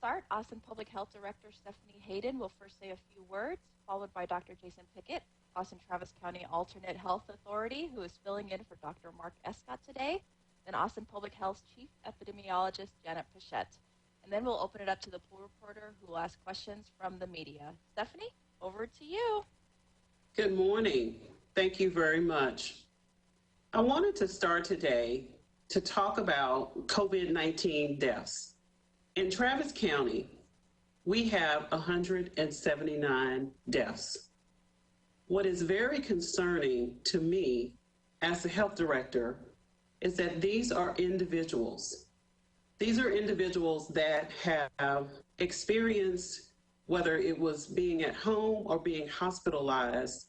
start, Austin Public Health Director Stephanie Hayden will first say a few words, followed by Dr. Jason Pickett, Austin Travis County Alternate Health Authority, who is filling in for Dr. Mark Escott today, then Austin Public Health's Chief Epidemiologist Janet Pichette. And then we'll open it up to the pool reporter who will ask questions from the media. Stephanie, over to you. Good morning. Thank you very much. I wanted to start today to talk about COVID-19 deaths. In Travis County, we have 179 deaths. What is very concerning to me as the health director is that these are individuals. These are individuals that have experienced, whether it was being at home or being hospitalized,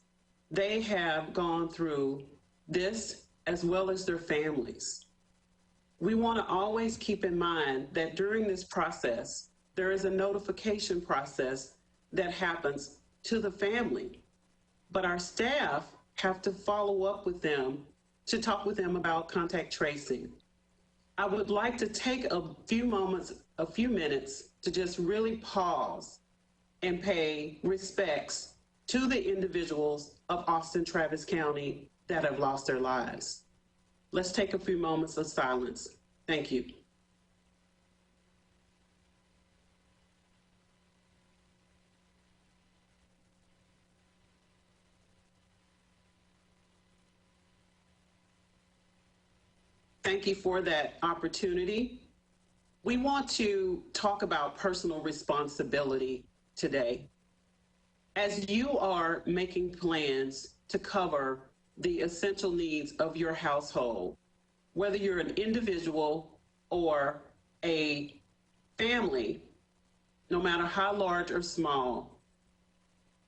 they have gone through this as well as their families. We want to always keep in mind that during this process, there is a notification process that happens to the family, but our staff have to follow up with them to talk with them about contact tracing. I would like to take a few minutes to just really pause and pay respects to the individuals of Austin Travis County that have lost their lives. Let's take a few moments of silence. Thank you. Thank you for that opportunity. We want to talk about personal responsibility today. As you are making plans to cover the essential needs of your household, whether you're an individual or a family, no matter how large or small,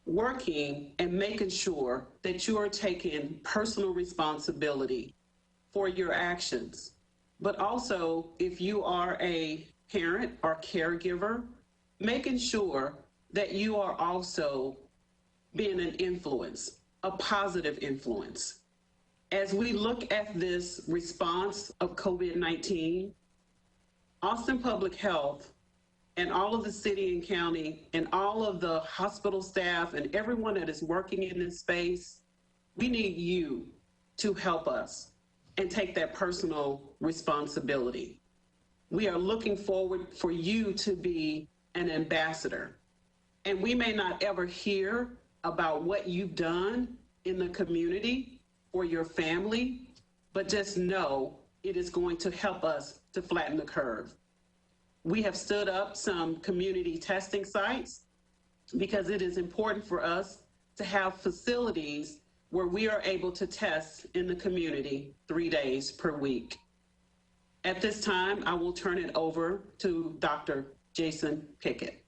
working and making sure that you are taking personal responsibility for your actions. But also, if you are a parent or caregiver, making sure that you are also being an influence, a positive influence. As we look at this response of COVID-19, Austin Public Health and all of the city and county and all of the hospital staff and everyone that is working in this space, we need you to help us and take that personal responsibility. We are looking forward for you to be an ambassador. And we may not ever hear about what you've done in the community for your family, but just know it is going to help us to flatten the curve. We have stood up some community testing sites because it is important for us to have facilities where we are able to test in the community 3 days per week. At this time, I will turn it over to Dr. Jason Pickett.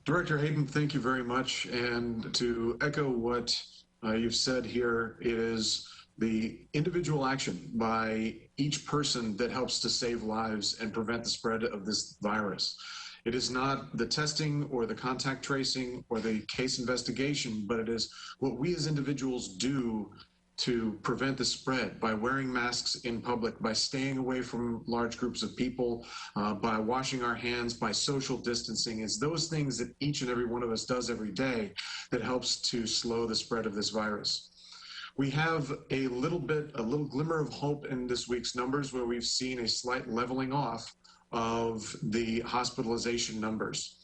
Director Hayden, thank you very much. And to echo what you've said here, it is the individual action by each person that helps to save lives and prevent the spread of this virus. It is not the testing or the contact tracing or the case investigation, but it is what we as individuals do to prevent the spread by wearing masks in public, by staying away from large groups of people, by washing our hands, by social distancing. It's those things that each and every one of us does every day that helps to slow the spread of this virus. We have a little glimmer of hope in this week's numbers where we've seen a slight leveling off of the hospitalization numbers.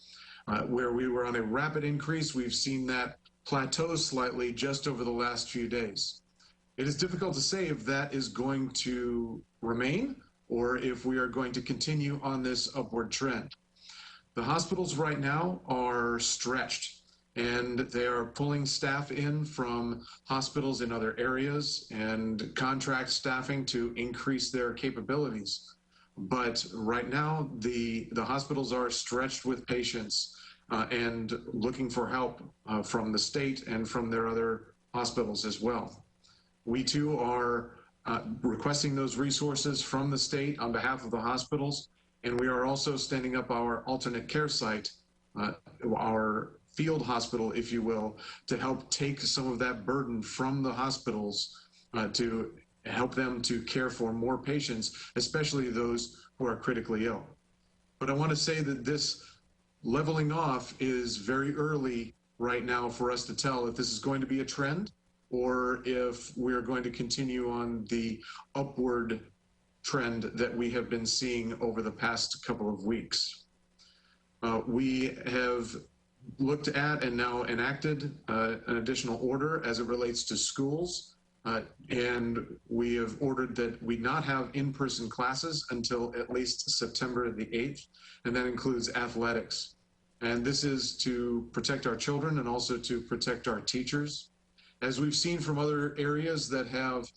Where we were on a rapid increase, we've seen that plateau slightly just over the last few days. It is difficult to say if that is going to remain or if we are going to continue on this upward trend. The hospitals right now are stretched, and they are pulling staff in from hospitals in other areas and contract staffing to increase their capabilities. But right now, the hospitals are stretched with patients and looking for help from the state and from their other hospitals as well. We too are requesting those resources from the state on behalf of the hospitals, and we are also standing up our alternate care site, our field hospital, if you will, to help take some of that burden from the hospitals to help them to care for more patients, especially those who are critically ill. But I want to say that this leveling off is very early right now for us to tell if this is going to be a trend or if we're going to continue on the upward trend that we have been seeing over the past couple of weeks. We have looked at and now enacted an additional order as it relates to schools. And we have ordered that we not have in-person classes until at least September the 8th, and that includes athletics. And this is to protect our children and also to protect our teachers. As we've seen from other areas that have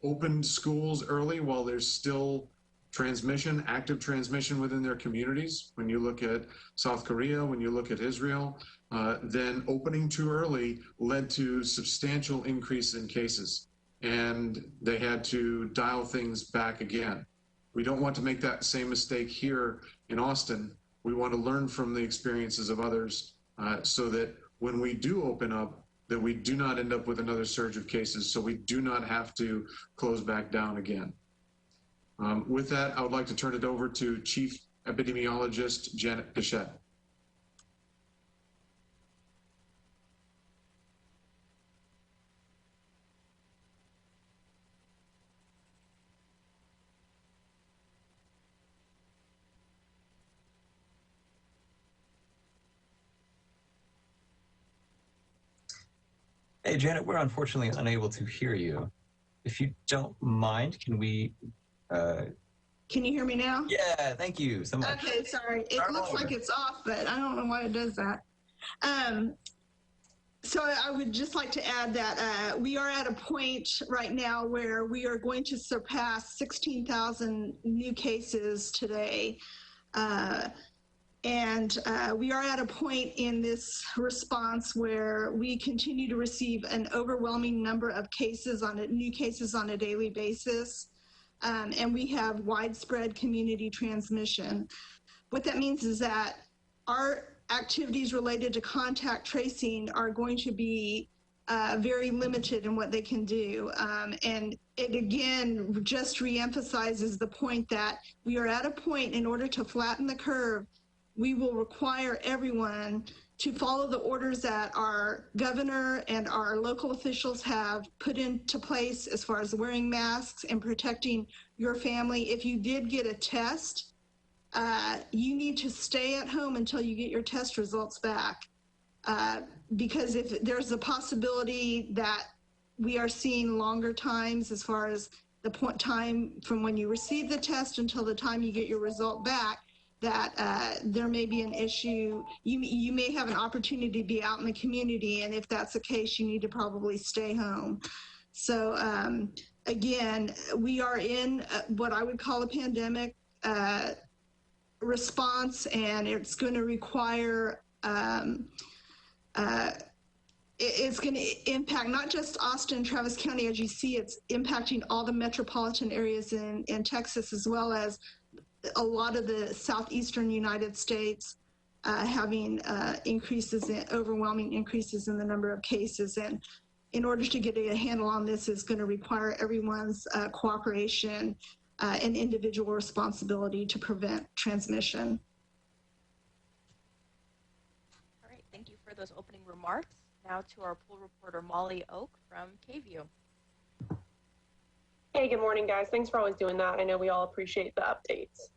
opened schools early while there's still transmission, active transmission within their communities, when you look at South Korea, when you look at Israel, then opening too early led to substantial increase in cases. And they had to dial things back again. We don't want to make that same mistake here in Austin. We want to learn from the experiences of others so that when we do open up, that we do not end up with another surge of cases, so we do not have to close back down again. With that, I would like to turn it over to Chief Epidemiologist Janet Pichette. Hey, Janet, we're unfortunately unable to hear you. If you don't mind, can we... Can you hear me now? Yeah, thank you so much. Okay, sorry. It looks like it's off, but I don't know why it does that. So I would just like to add that we are at a point right now where we are going to surpass 16,000 new cases today. And we are at a point in this response where we continue to receive an overwhelming number of cases new cases on a daily basis. And we have widespread community transmission. What that means is that our activities related to contact tracing are going to be very limited in what they can do. And it again just reemphasizes the point that we are at a point in order to flatten the curve, we will require everyone to follow the orders that our governor and our local officials have put into place as far as wearing masks and protecting your family. If you did get a test, you need to stay at home until you get your test results back. Because if there's a possibility that we are seeing longer times as far as the time from when you receive the test until the time you get your result back, that there may be an issue. You may have an opportunity to be out in the community, and if that's the case, you need to probably stay home. So again, we are in what I would call a pandemic response, and it's going to require it's going to impact not just Austin, Travis County, as you see, it's impacting all the metropolitan areas in Texas, as well as a lot of the southeastern United States having overwhelming increases in the number of cases. And in order to get a handle on this is going to require everyone's cooperation and individual responsibility to prevent transmission. All right, thank you for those opening remarks. Now to our pool reporter, Molly Oak from KVUE. Hey, good morning, guys. Thanks for always doing that. I know we all appreciate the updates.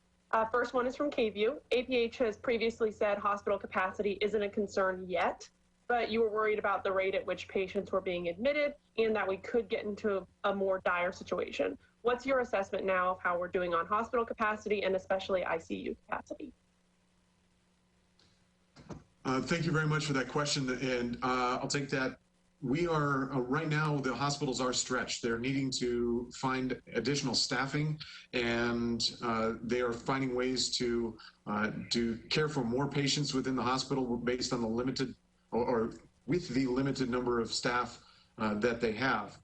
First one is from KVUE. APH has previously said hospital capacity isn't a concern yet, but you were worried about the rate at which patients were being admitted and that we could get into a more dire situation. What's your assessment now of how we're doing on hospital capacity and especially ICU capacity? Thank you very much for that question, and I'll take that. We are, right now, the hospitals are stretched. They're needing to find additional staffing, and they are finding ways to care for more patients within the hospital based on the limited, or with the limited number of staff that they have.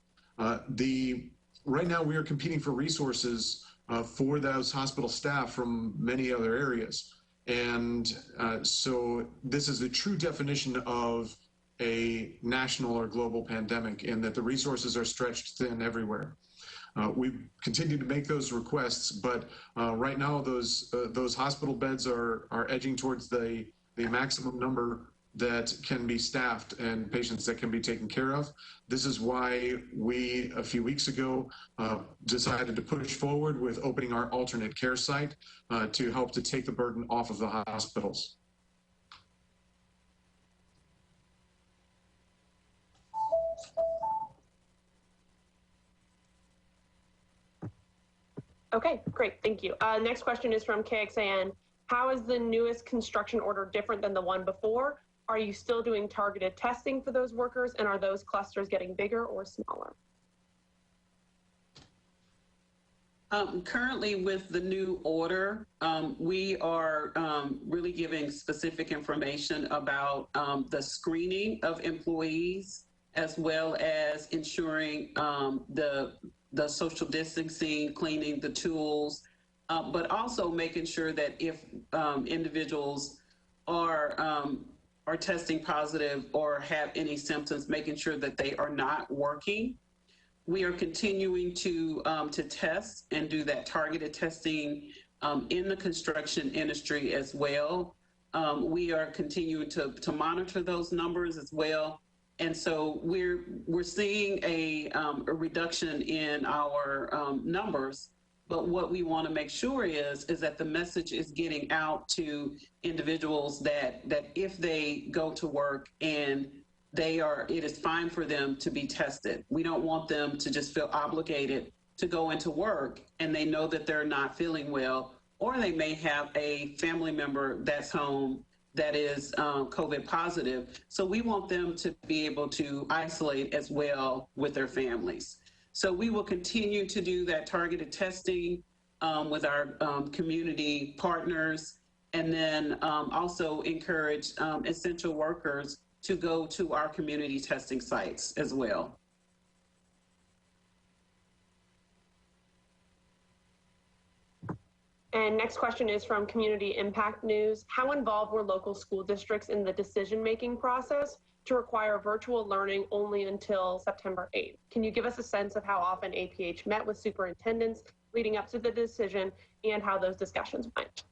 Right now, we are competing for resources for those hospital staff from many other areas. And so this is the true definition of a national or global pandemic, in that the resources are stretched thin everywhere. we've continued to make those requests, but right now those hospital beds are edging towards the maximum number that can be staffed and patients that can be taken care of. This is why we, a few weeks ago, decided to push forward with opening our alternate care site to help to take the burden off of the hospitals. Okay, great, thank you. Next question is from KXAN. How is the newest construction order different than the one before? Are you still doing targeted testing for those workers, and are those clusters getting bigger or smaller? Currently with the new order, we are really giving specific information about the screening of employees, as well as ensuring the social distancing, cleaning the tools, but also making sure that if individuals are testing positive or have any symptoms, making sure that they are not working. We are continuing to test and do that targeted testing in the construction industry as well. We are continuing to monitor those numbers as well. And so we're seeing a reduction in our numbers, but what we want to make sure is that the message is getting out to individuals that if they go to work and it is fine for them to be tested. We don't want them to just feel obligated to go into work and they know that they're not feeling well, or they may have a family member that's home that is COVID positive. So we want them to be able to isolate as well with their families. So we will continue to do that targeted testing with our community partners, and then also encourage essential workers to go to our community testing sites as well. And next question is from Community Impact News. How involved were local school districts in the decision-making process to require virtual learning only until September 8th? Can you give us a sense of how often APH met with superintendents leading up to the decision and how those discussions went?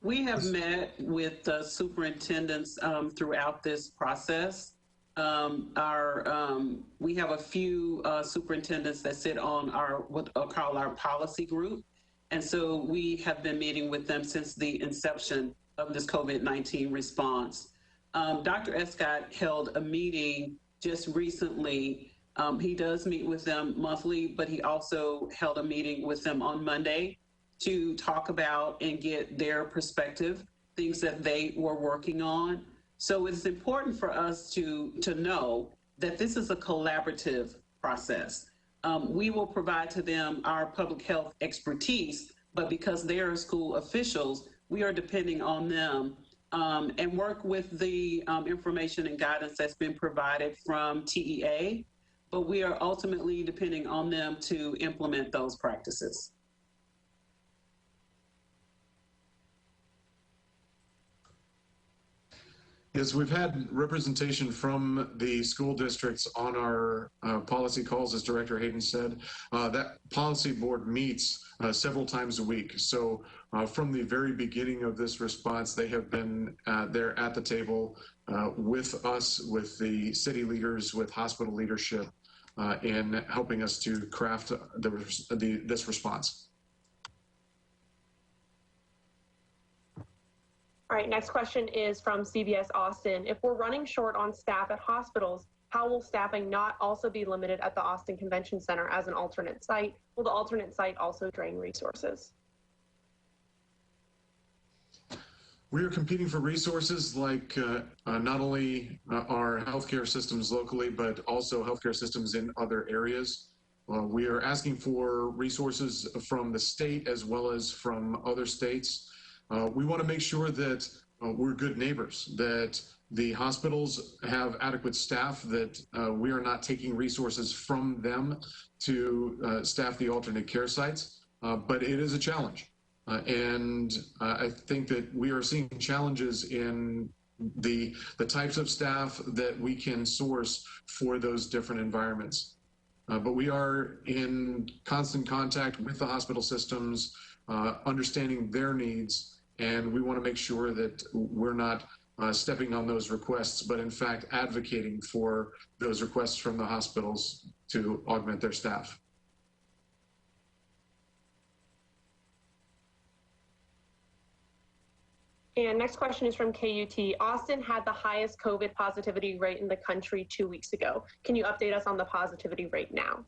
We have met with superintendents throughout this process. We have a few superintendents that sit on what I'll call our policy group. And so we have been meeting with them since the inception of this COVID-19 response. Dr. Escott held a meeting just recently. He does meet with them monthly, but he also held a meeting with them on Monday to talk about and get their perspective, things that they were working on. So it's important for us to know that this is a collaborative process. We will provide to them our public health expertise, but because they are school officials, we are depending on them and work with the information and guidance that's been provided from TEA, but we are ultimately depending on them to implement those practices. Yes, we've had representation from the school districts on our policy calls, as Director Hayden said. That policy board meets several times a week. So from the very beginning of this response, they have been there at the table with us, with the city leaders, with hospital leadership, in helping us to craft this response. All right, next question is from CBS Austin. If we're running short on staff at hospitals, how will staffing not also be limited at the Austin Convention Center as an alternate site? Will the alternate site also drain resources? We are competing for resources like not only our healthcare systems locally, but also healthcare systems in other areas. We are asking for resources from the state as well as from other states. We want to make sure that we're good neighbors, that the hospitals have adequate staff, that we are not taking resources from them to staff the alternate care sites, but it is a challenge. And I think that we are seeing challenges in the types of staff that we can source for those different environments. But we are in constant contact with the hospital systems, understanding their needs, and we want to make sure that we're not stepping on those requests, but in fact advocating for those requests from the hospitals to augment their staff. And next question is from KUT. Austin had the highest COVID positivity rate in the country 2 weeks ago. Can you update us on the positivity rate now?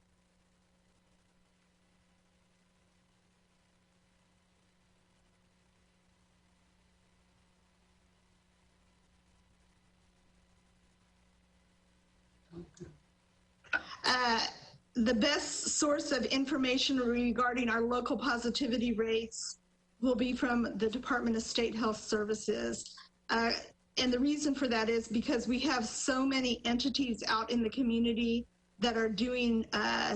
The best source of information regarding our local positivity rates will be from the Department of State Health Services. And the reason for that is because we have so many entities out in the community that are doing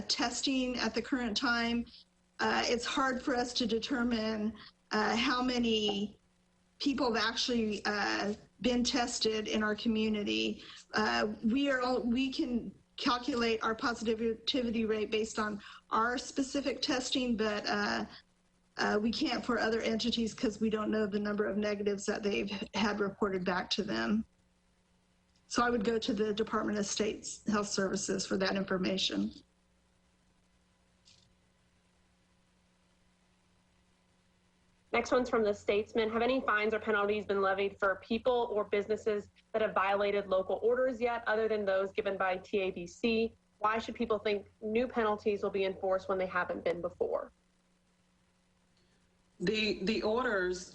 testing at the current time. It's hard for us to determine how many people have actually been tested in our community. We can calculate our positivity rate based on our specific testing, but we can't for other entities because we don't know the number of negatives that they've had reported back to them. So I would go to the Department of State Health Services for that information. Next one's from the Statesman. Have any fines or penalties been levied for people or businesses that have violated local orders yet, other than those given by TABC? Why should people think new penalties will be enforced when they haven't been before? The orders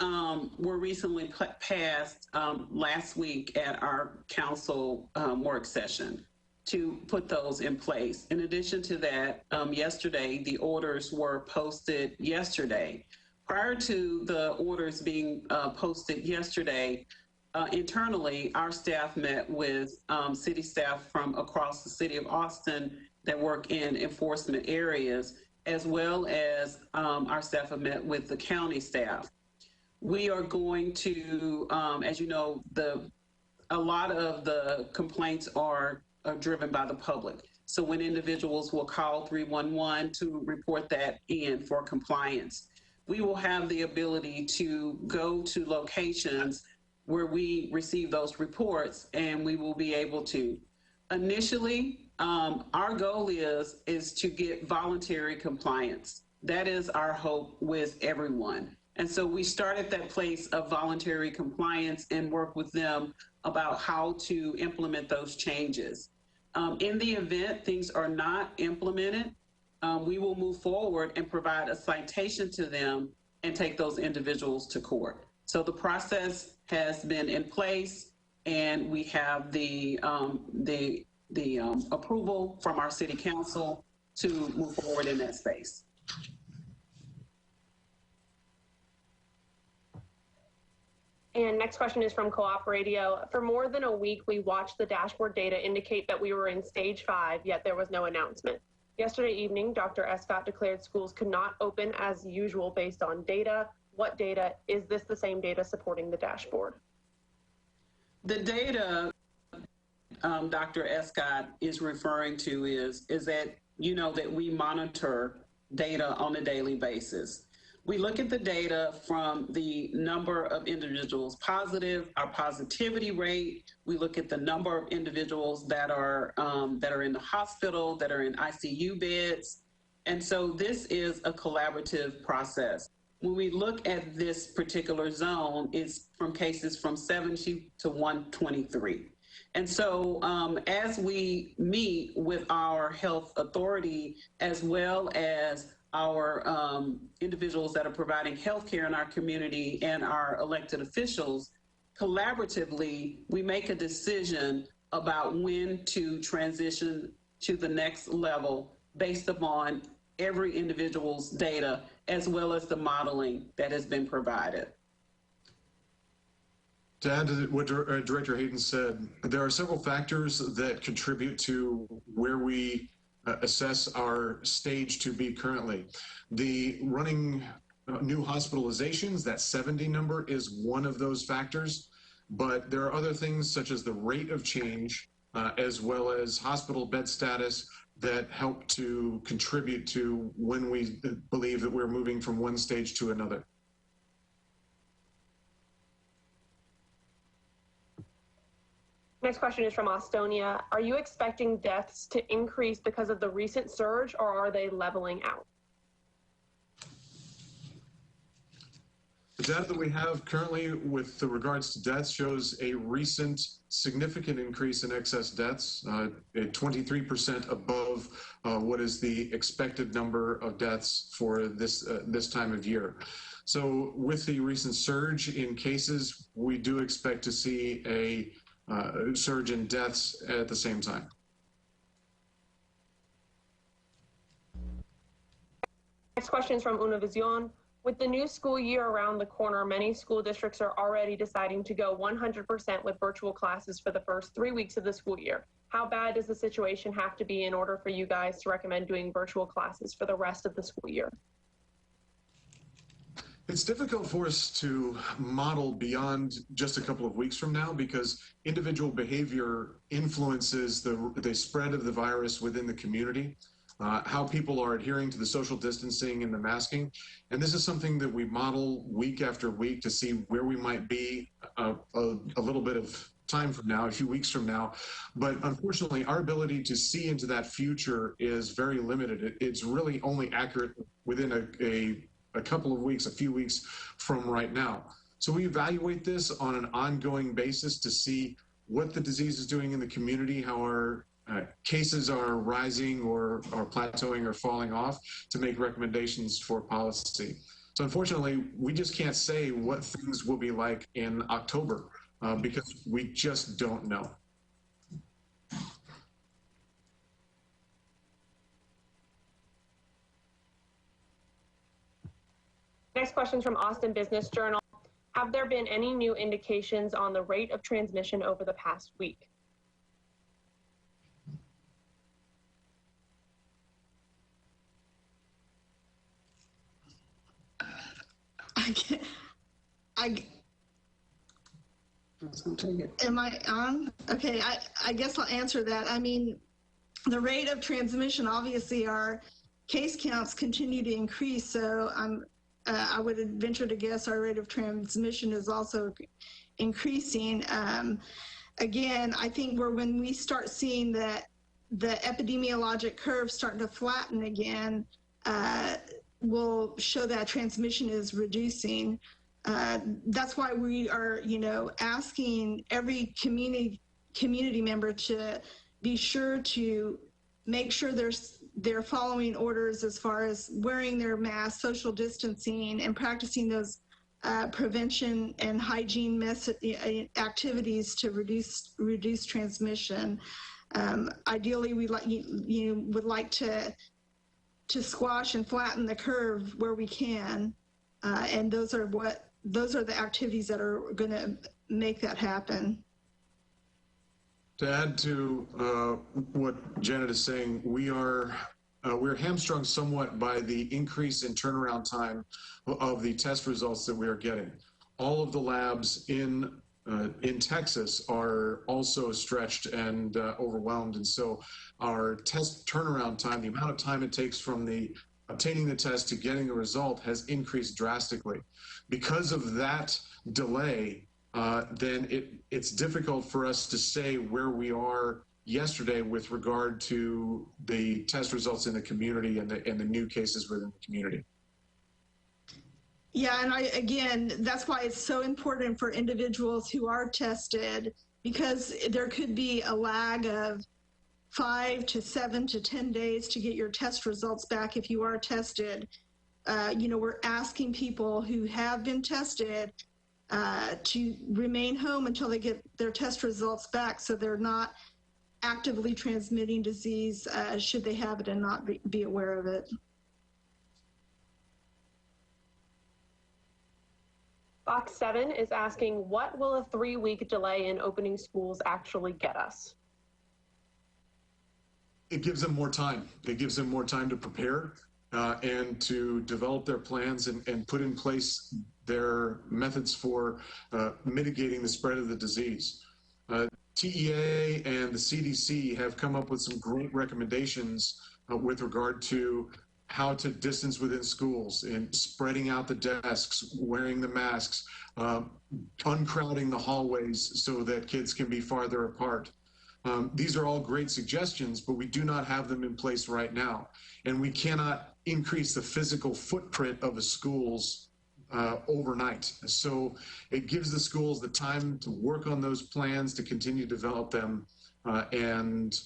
were recently passed last week at our council work session to put those in place. In addition to that, yesterday, the orders were posted yesterday. Prior to the orders being posted yesterday, internally, our staff met with city staff from across the city of Austin that work in enforcement areas, as well as our staff have met with the county staff. We are going to, as you know, a lot of the complaints are driven by the public. So when individuals will call 311 to report that in for compliance, we will have the ability to go to locations where we receive those reports, and we will be able to. Initially, our goal is to get voluntary compliance. That is our hope with everyone. And so we start at that place of voluntary compliance and work with them about how to implement those changes. In the event things are not implemented, we will move forward and provide a citation to them and take those individuals to court. So the process has been in place, and we have the approval from our city council to move forward in that space. And next question is from Co-op Radio. For more than a week, we watched the dashboard data indicate that we were in stage 5, yet there was no announcement. Yesterday evening, Dr. Escott declared schools could not open as usual based on data. What data? Is this the same data supporting the dashboard? The data Dr. Escott is referring to is that, you know, that we monitor data on a daily basis. We look at the data from the number of individuals positive, our positivity rate. We look at the number of individuals that are in the hospital, that are in ICU beds. And so this is a collaborative process. When we look at this particular zone, it's from cases from 70 to 123. And so as we meet with our health authority, as well as our individuals that are providing health care in our community and our elected officials, collaboratively, we make a decision about when to transition to the next level based upon every individual's data, as well as the modeling that has been provided. To add to what Director Hayden said, there are several factors that contribute to where we assess our stage to be currently. The running new hospitalizations, that 70 number, is one of those factors, but there are other things such as the rate of change, as well as hospital bed status, that help to contribute to when we believe that we're moving from one stage to another. Next question is from Estonia. Are you expecting deaths to increase because of the recent surge, or are they leveling out? The data that we have currently with regards to deaths shows a recent significant increase in excess deaths, 23% above what is the expected number of deaths for this time of year. So with the recent surge in cases, we do expect to see a surge in deaths at the same time. Next question is from Univision. With the new school year around the corner, many school districts are already deciding to go 100% with virtual classes for the first 3 weeks of the school year. How bad does the situation have to be in order for you guys to recommend doing virtual classes for the rest of the school year? It's difficult for us to model beyond just a couple of weeks from now because individual behavior influences the spread of the virus within the community, how people are adhering to the social distancing and the masking. And this is something that we model week after week to see where we might be a little bit of time from now, a few weeks from now. But unfortunately, our ability to see into that future is very limited. It's really only accurate within a couple of weeks, a few weeks from right now. So we evaluate this on an ongoing basis to see what the disease is doing in the community, how our cases are rising or plateauing or falling off to make recommendations for policy. So unfortunately, we just can't say what things will be like in October because we just don't know. Next question is from Austin Business Journal. Have there been any new indications on the rate of transmission over the past week? Am I on? Okay, I guess I'll answer that. I mean, the rate of transmission, obviously our case counts continue to increase, so I would venture to guess our rate of transmission is also increasing. Again, I think when we start seeing that the epidemiologic curve starting to flatten again, will show that transmission is reducing. That's why we are, asking every community member to be sure to make sure they're following orders as far as wearing their mask, social distancing, and practicing those prevention and hygiene activities to reduce transmission. Ideally, we would like to squash and flatten the curve where we can, and those are the activities that are going to make that happen. To add to what Janet is saying, we're hamstrung somewhat by the increase in turnaround time of the test results that we are getting. All of the labs in Texas are also stretched and overwhelmed, and so our test turnaround time, the amount of time it takes from obtaining the test to getting the result, has increased drastically. Because of that delay, then it's difficult for us to say where we are yesterday with regard to the test results in the community and the new cases within the community. Yeah, and again, that's why it's so important for individuals who are tested, because there could be a lag of 5 to 7 to 10 days to get your test results back if you are tested. We're asking people who have been tested to remain home until they get their test results back, so they're not actively transmitting disease should they have it and not be aware of it. Box 7 is asking, what will a 3-week delay in opening schools actually get us? It gives them more time. It gives them more time to prepare and to develop their plans and put in place their methods for mitigating the spread of the disease. TEA and the CDC have come up with some great recommendations with regard to how to distance within schools and spreading out the desks, wearing the masks, uncrowding the hallways so that kids can be farther apart. These are all great suggestions, but we do not have them in place right now. And we cannot increase the physical footprint of the schools overnight. So it gives the schools the time to work on those plans, to continue to develop them, and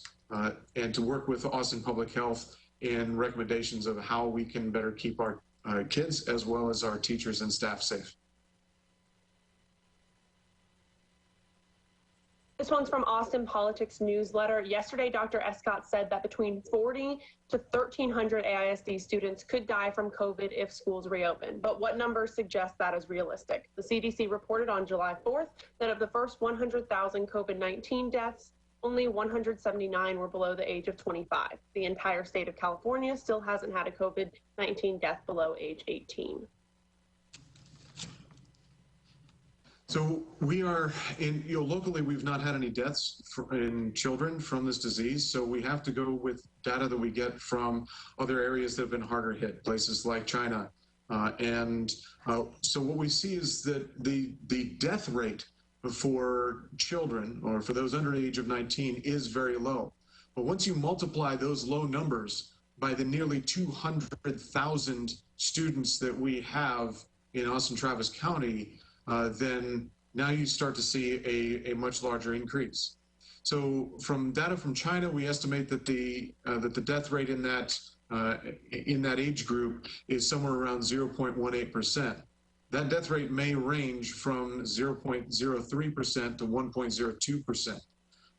to work with Austin Public Health in recommendations of how we can better keep our kids as well as our teachers and staff safe. This one's from Austin Politics Newsletter. Yesterday, Dr. Escott said that between 40 to 1,300 AISD students could die from COVID if schools reopen. But what numbers suggest that is realistic? The CDC reported on July 4th that of the first 100,000 COVID-19 deaths, only 179 were below the age of 25. The entire state of California still hasn't had a COVID-19 death below age 18. So we are locally, we've not had any deaths in children from this disease. So we have to go with data that we get from other areas that have been harder hit, places like China. So what we see is that the death rate for children, or for those under the age of 19, is very low. But once you multiply those low numbers by the nearly 200,000 students that we have in Austin Travis County, then now you start to see a much larger increase. So from data from China, we estimate that the death rate in that age group is somewhere around 0.18%. That death rate may range from 0.03% to 1.02%.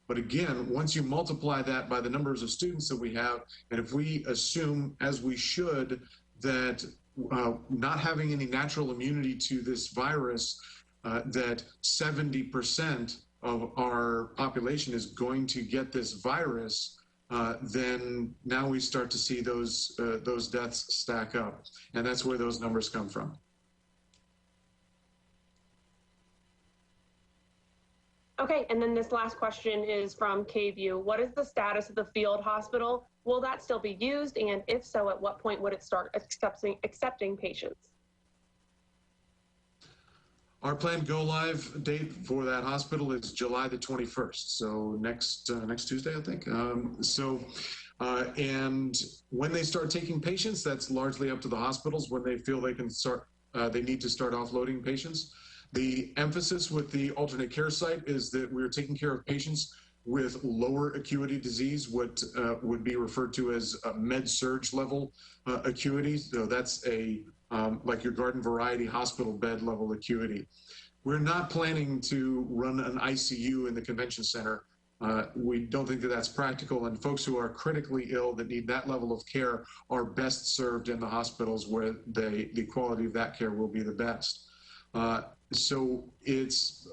But again, once you multiply that by the numbers of students that we have, and if we assume, as we should, that not having any natural immunity to this virus, that 70% of our population is going to get this virus, then now we start to see those deaths stack up. And that's where those numbers come from. Okay, and then this last question is from KView. What is the status of the field hospital? Will that still be used? And if so, at what point would it start accepting patients? Our planned go live date for that hospital is July the 21st. So next Tuesday, I think. And when they start taking patients, that's largely up to the hospitals when they feel they can start, they need to start offloading patients. The emphasis with the alternate care site is that we're taking care of patients with lower acuity disease, what would be referred to as a med-surg level acuity. So that's like your garden variety hospital bed level acuity. We're not planning to run an ICU in the convention center. We don't think that that's practical, and folks who are critically ill that need that level of care are best served in the hospitals where the quality of that care will be the best. So it's,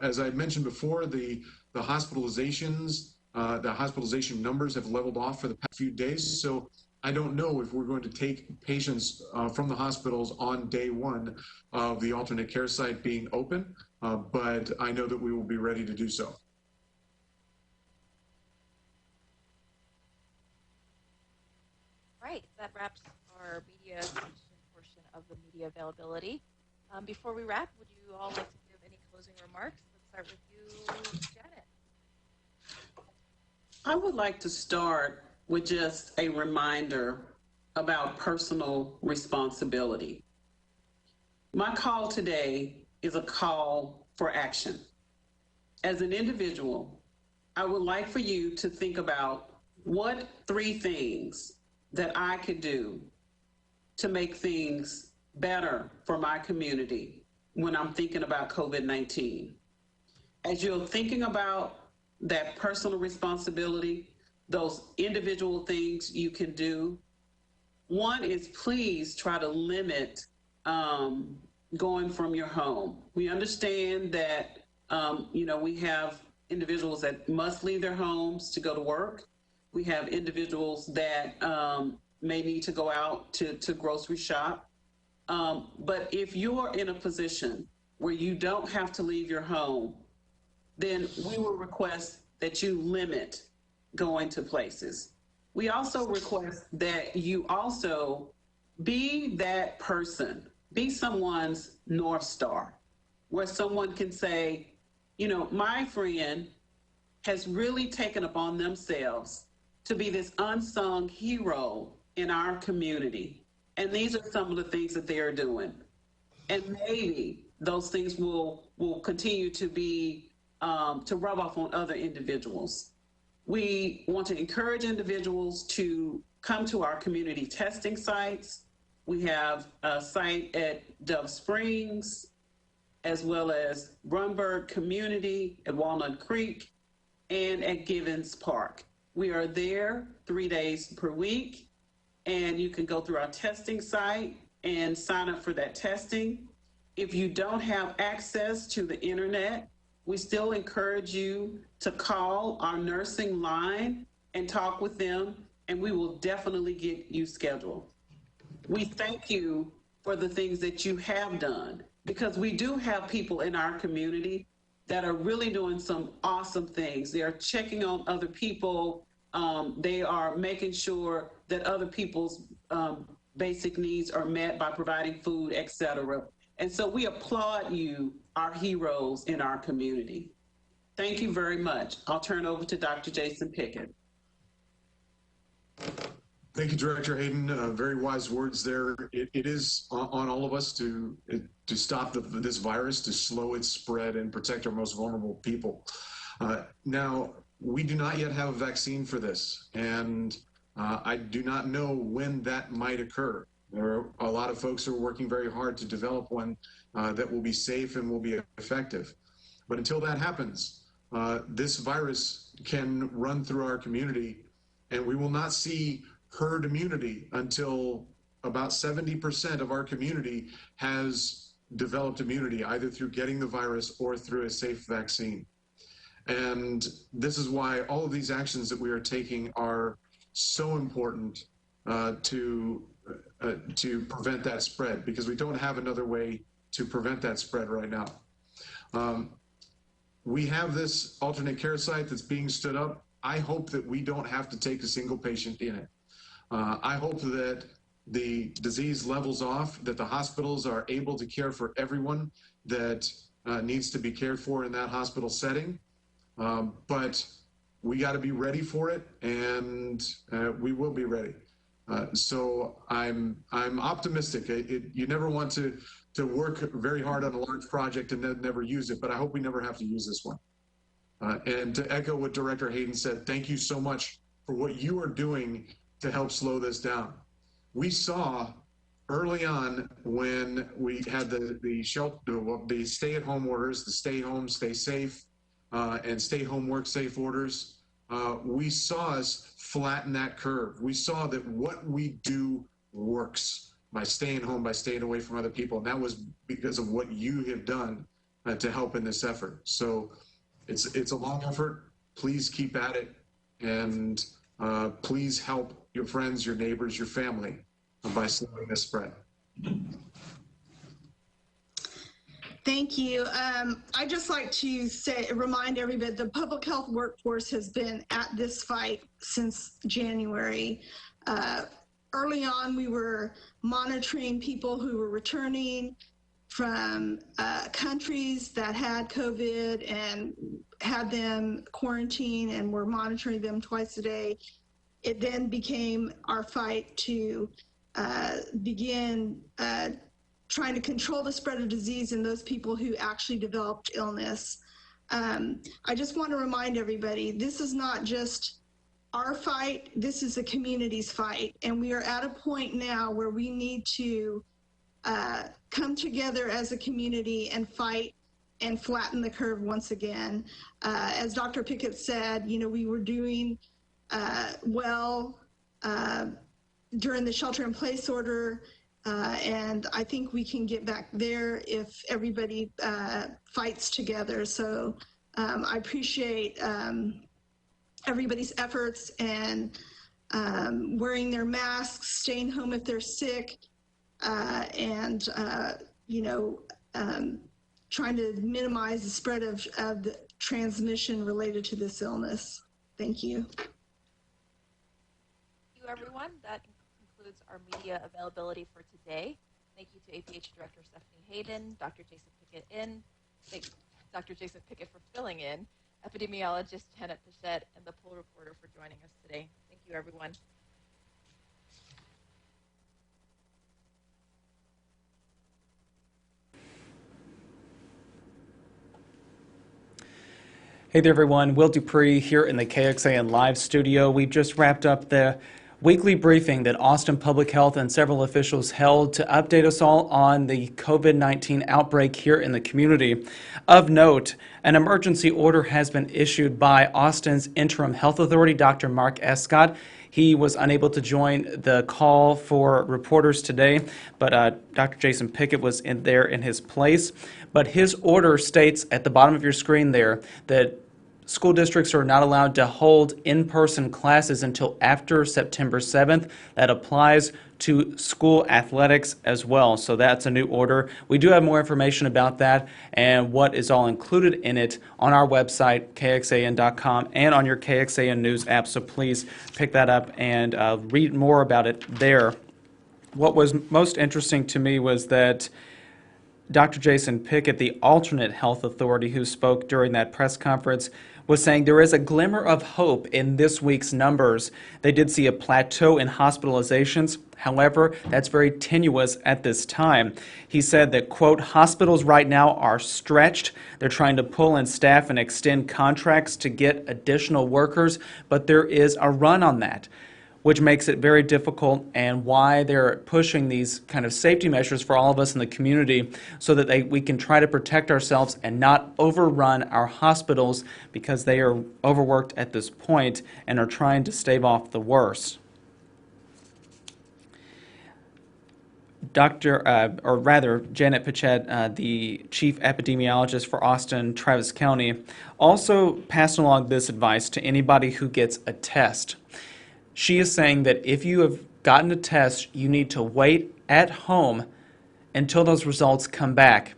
as I mentioned before, the hospitalizations, the hospitalization numbers have leveled off for the past few days. So I don't know if we're going to take patients from the hospitals on day one of the alternate care site being open, but I know that we will be ready to do so. Right, that wraps our media portion of the media availability. Before we wrap, would you all like to give any closing remarks? Let's start with you, Janet. I would like to start with just a reminder about personal responsibility. My call today is a call for action. As an individual, I would like for you to think about what 3 things that I could do to make things better for my community when I'm thinking about COVID-19. As you're thinking about that personal responsibility, those individual things you can do, one is please try to limit going from your home. We understand that, we have individuals that must leave their homes to go to work. We have individuals that may need to go out to grocery shop. But if you are in a position where you don't have to leave your home, then we will request that you limit going to places. We also request that you also be that person, be someone's North Star, where someone can say, you know, my friend has really taken upon themselves to be this unsung hero in our community. And these are some of the things that they are doing. And maybe those things will continue to be, to rub off on other individuals. We want to encourage individuals to come to our community testing sites. We have a site at Dove Springs, as well as Brunberg Community at Walnut Creek, and at Givens Park. We are there 3 days per week, and you can go through our testing site and sign up for that testing. If you don't have access to the internet, we still encourage you to call our nursing line and talk with them, and we will definitely get you scheduled. We thank you for the things that you have done, because we do have people in our community that are really doing some awesome things. They are checking on other people. They are making sure that other people's basic needs are met by providing food, et cetera. And so we applaud you, our heroes in our community. Thank you very much. I'll turn over to Dr. Jason Pickett. Thank you, Director Hayden. Very wise words there. It is on all of us to stop this virus, to slow its spread and protect our most vulnerable people. Now, we do not yet have a vaccine for this, and I do not know when that might occur. There are a lot of folks who are working very hard to develop one that will be safe and will be effective. But until that happens, this virus can run through our community, and we will not see herd immunity until about 70% of our community has developed immunity, either through getting the virus or through a safe vaccine. And this is why all of these actions that we are taking are so important to prevent that spread, because we don't have another way to prevent that spread right now. We have this alternate care site that's being stood up. I hope that we don't have to take a single patient in it. I hope that the disease levels off, that the hospitals are able to care for everyone that needs to be cared for in that hospital setting. But we got to be ready for it, and we will be ready. So I'm optimistic. You never want to work very hard on a large project and then never use it, but I hope we never have to use this one. And to echo what Director Hayden said, thank you so much for what you are doing to help slow this down. We saw early on when we had the stay-at-home orders, the stay home, stay safe, and stay home, work safe orders, we saw us flatten that curve. We saw that what we do works by staying home, by staying away from other people. And that was because of what you have done to help in this effort. So it's a long effort. Please keep at it. And please help your friends, your neighbors, your family by slowing this spread. Thank you. I'd just like to remind everybody, the public health workforce has been at this fight since January. Early on, we were monitoring people who were returning from countries that had COVID and had them quarantined, and we're monitoring them twice a day. It then became our fight to begin trying to control the spread of disease in those people who actually developed illness. I just want to remind everybody, this is not just our fight, this is the community's fight. And we are at a point now where we need to come together as a community and fight and flatten the curve once again. As Dr. Pickett said, you know, we were doing well during the shelter-in-place order, and I think we can get back there if everybody fights together. So I appreciate everybody's efforts and wearing their masks, staying home if they're sick, and you know, trying to minimize the spread of the transmission related to this illness. Thank you. Thank you, everyone. That concludes our media availability for today. Thank you to APH Director Stephanie Hayden, Dr. Jason Pickett for filling in, epidemiologist Janet Pichette, and the poll reporter for joining us today. Thank you, everyone. Hey there, everyone. Will Dupree here in the KXAN Live studio. We just wrapped up the weekly briefing that Austin Public Health and several officials held to update us all on the COVID-19 outbreak here in the community. Of note, an emergency order has been issued by Austin's interim health authority, Dr. Mark Escott. He was unable to join the call for reporters today, but Dr. Jason Pickett was there in his place. But his order states at the bottom of your screen there that school districts are not allowed to hold in-person classes until after September 7th. That applies to school athletics as well. So that's a new order. We do have more information about that and what is all included in it on our website, kxan.com, and on your KXAN News app. So please pick that up and read more about it there. What was most interesting to me was that Dr. Jason Pickett, the alternate health authority who spoke during that press conference, was saying there is a glimmer of hope in this week's numbers. They did see a plateau in hospitalizations. However, that's very tenuous at this time. He said that, quote, hospitals right now are stretched. They're trying to pull in staff and extend contracts to get additional workers, but there is a run on that, which makes it very difficult, and why they're pushing these kind of safety measures for all of us in the community so that we can try to protect ourselves and not overrun our hospitals because they are overworked at this point and are trying to stave off the worst. Janet Pichette, the chief epidemiologist for Austin Travis County, also passed along this advice to anybody who gets a test. She is saying that if you have gotten a test, you need to wait at home until those results come back.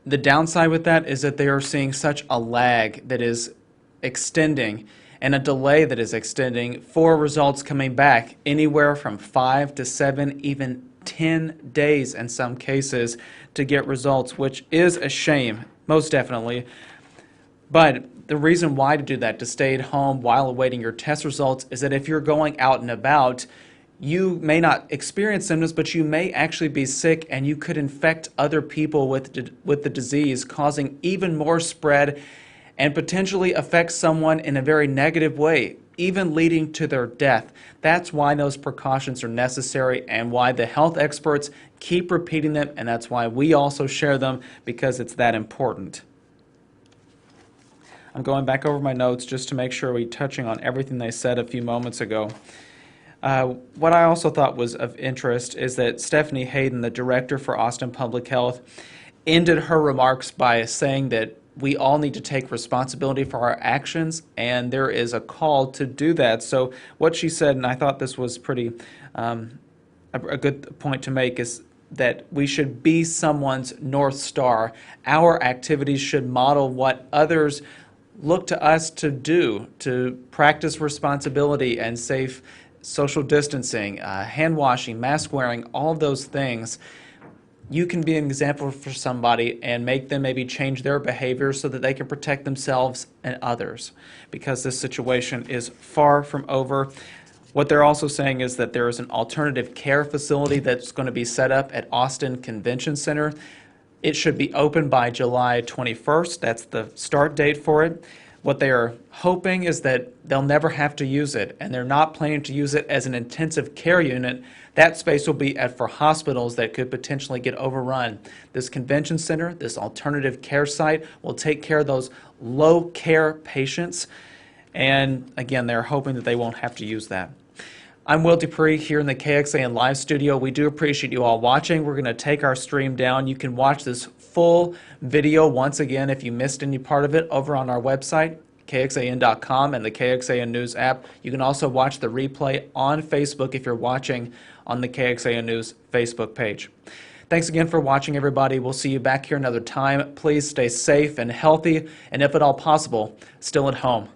The downside with that is that they are seeing such a lag that is extending and a delay that is extending for results coming back, anywhere from 5 to 7, even 10 days in some cases to get results, which is a shame, most definitely. But the reason why to do that, to stay at home while awaiting your test results, is that if you're going out and about, you may not experience symptoms, but you may actually be sick, and you could infect other people with the disease, causing even more spread and potentially affect someone in a very negative way, even leading to their death. That's why those precautions are necessary and why the health experts keep repeating them, and that's why we also share them, because it's that important. I'm going back over my notes just to make sure we're touching on everything they said a few moments ago. What I also thought was of interest is that Stephanie Hayden, the director for Austin Public Health, ended her remarks by saying that we all need to take responsibility for our actions, and there is a call to do that. So what she said, and I thought this was pretty a good point to make, is that we should be someone's North Star. Our activities should model what others look to us to do, to practice responsibility and safe social distancing, hand washing, mask wearing, all of those things. You can be an example for somebody and make them maybe change their behavior so that they can protect themselves and others, because this situation is far from over. What they're also saying is that there is an alternative care facility that's going to be set up at Austin Convention Center. It should be open by July 21st. That's the start date for it. What they are hoping is that they'll never have to use it, and they're not planning to use it as an intensive care unit. That space will be for hospitals that could potentially get overrun. This convention center, this alternative care site, will take care of those low care patients, and again, they're hoping that they won't have to use that. I'm Will Dupree here in the KXAN Live studio. We do appreciate you all watching. We're going to take our stream down. You can watch this full video once again if you missed any part of it over on our website, kxan.com, and the KXAN News app. You can also watch the replay on Facebook if you're watching on the KXAN News Facebook page. Thanks again for watching, everybody. We'll see you back here another time. Please stay safe and healthy, and if at all possible, still at home.